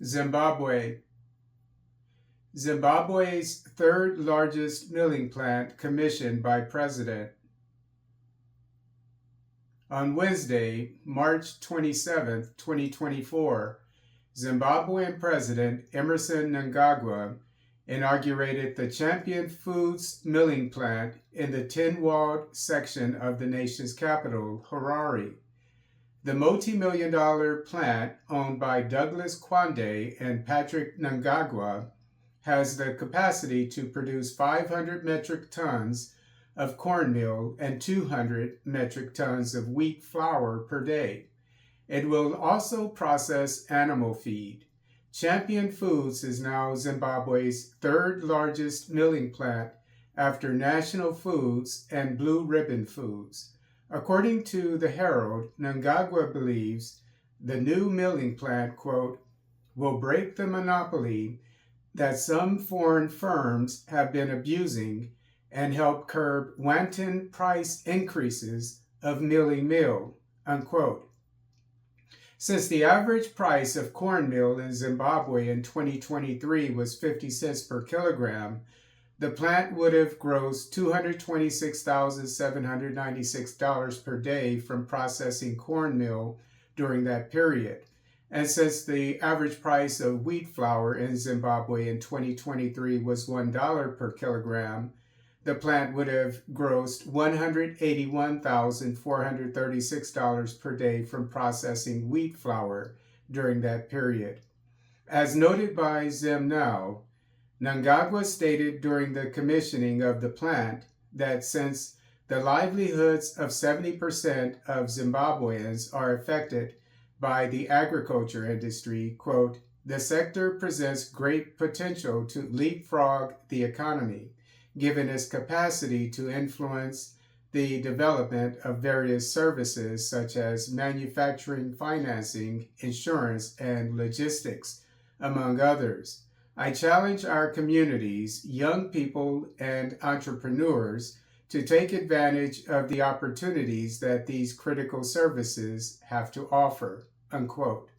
Zimbabwe. Zimbabwe's third largest milling plant commissioned by President. On Wednesday, March 27, 2024, Zimbabwean President Emmerson Mnangagwa inaugurated the Champion Foods milling plant in the Tynwald section of the nation's capital, Harare. The multimillion-dollar plant, owned by Douglas Kwande and Patrick Mnangagwa, has the capacity to produce 500 metric tons of cornmeal and 200 metric tons of wheat flour per day. It will also process animal feed. Champion Foods is now Zimbabwe's third largest milling plant after National Foods and Blue Ribbon Foods. According to the Herald, Mnangagwa believes the new milling plant, quote, will break the monopoly that some foreign firms have been abusing and help curb wanton price increases of milling meal, unquote. Since the average price of cornmeal in Zimbabwe in 2023 was 50 cents per kilogram, the plant would have grossed $226,796 per day from processing cornmeal during that period. And since the average price of wheat flour in Zimbabwe in 2023 was $1 per kilogram, the plant would have grossed $181,436 per day from processing wheat flour during that period. As noted by Zim Now, Mnangagwa stated during the commissioning of the plant that since the livelihoods of 70% of Zimbabweans are affected by the agriculture industry, quote, the sector presents great potential to leapfrog the economy, given its capacity to influence the development of various services such as manufacturing, financing, insurance, and logistics, among others. I challenge our communities, young people, and entrepreneurs to take advantage of the opportunities that these critical services have to offer, unquote.